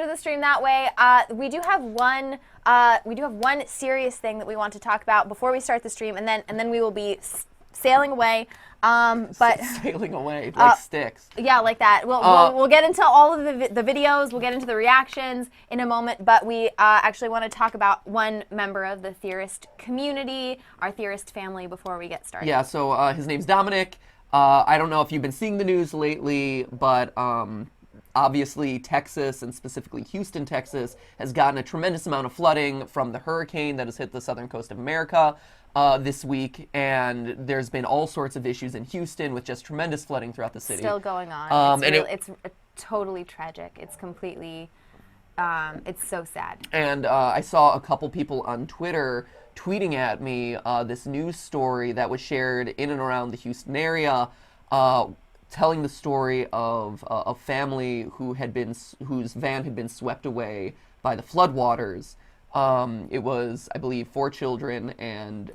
into the stream that way. We do have one serious thing that we want to talk about before we start the stream, and then we will be sailing away. But sailing away like sticks. Yeah, like that. We'll get into all of the videos. We'll get into the reactions in a moment. But we actually want to talk about one member of the theorist community, our theorist family, before we get started. Yeah. So his name's Dominic. I don't know if you've been seeing the news lately, but obviously Texas, and specifically Houston, Texas, has gotten a tremendous amount of flooding from the hurricane that has hit the southern coast of America this week, and there's been all sorts of issues in Houston with just tremendous flooding throughout the city. Still going on. It's totally tragic. It's completely, it's so sad. And I saw a couple people on Twitter tweeting at me this news story that was shared in and around the Houston area, telling the story of a family whose van had been swept away by the floodwaters. It was, I believe, 4 children and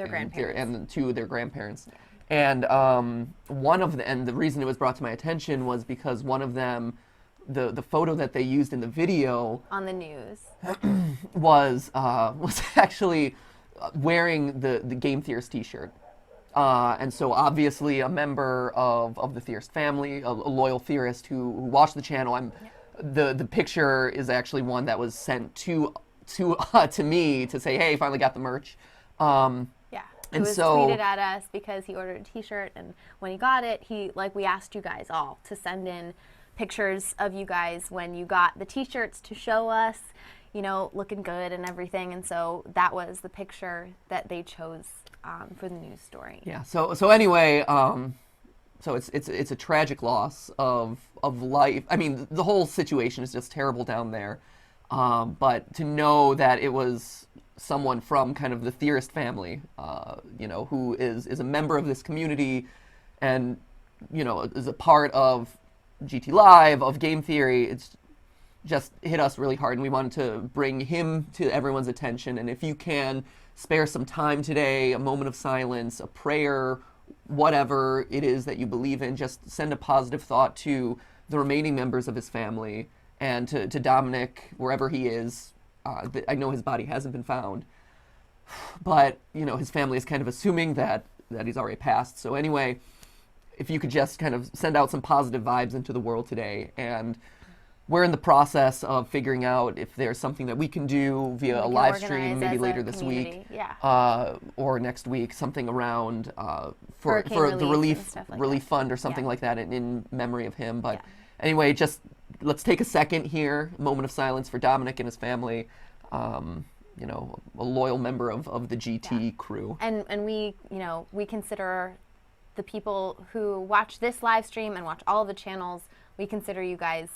two of their grandparents. Yeah. And one of them, and the reason it was brought to my attention was because one of them, the photo that they used in the video on the news was actually wearing the Game Theorist T-shirt. And so obviously a member of the Theorist family, a loyal theorist who watched the channel. The picture is actually one that was sent to me to say, hey, finally got the merch. It was tweeted at us because he ordered a T-shirt, and when he got it, we asked you guys all to send in pictures of you guys when you got the T-shirts to show us, looking good and everything. And so that was the picture that they chose for the news story. Yeah. So anyway, so it's a tragic loss of life. I mean, the whole situation is just terrible down there. But to know that it was someone from kind of the theorist family, who is a member of this community and, is a part of GTLive, of game theory, it's just hit us really hard, and we wanted to bring him to everyone's attention. And if you can spare some time today, a moment of silence, a prayer, whatever it is that you believe in, just send a positive thought to the remaining members of his family. And to Dominic, wherever he is. I know his body hasn't been found, but his family is kind of assuming that he's already passed. So anyway, if you could just kind of send out some positive vibes into the world today. And we're in the process of figuring out if there's something that we can do via a live stream, maybe later this week, or next week, something around for the relief fund or something like that in memory of him. But anyway, just let's take a second here, a moment of silence for Dominic and his family, a loyal member of the GT crew. And we consider the people who watch this live stream and watch all of the channels, we consider you guys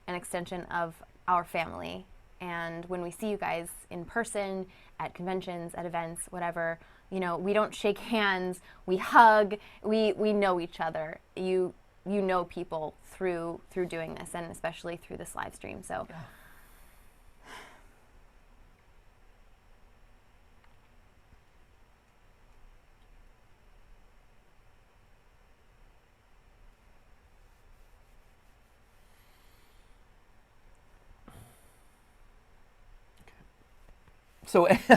an extension of our family. And when we see you guys in person, at conventions, at events, whatever, we don't shake hands, we hug, we know each other. You know people through doing this, and especially through this live stream. So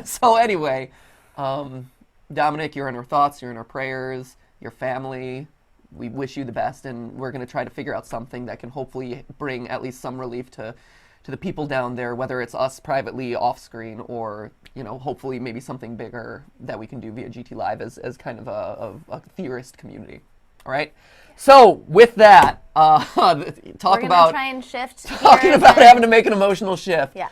so anyway, Dominic, you're in our thoughts, you're in our prayers, your family. We wish you the best, and we're going to try to figure out something that can hopefully bring at least some relief to the people down there, whether it's us privately off screen or, hopefully maybe something bigger that we can do via GTLive as kind of a theorist community. All right? So with that, talking about having to make an emotional shift. Yeah.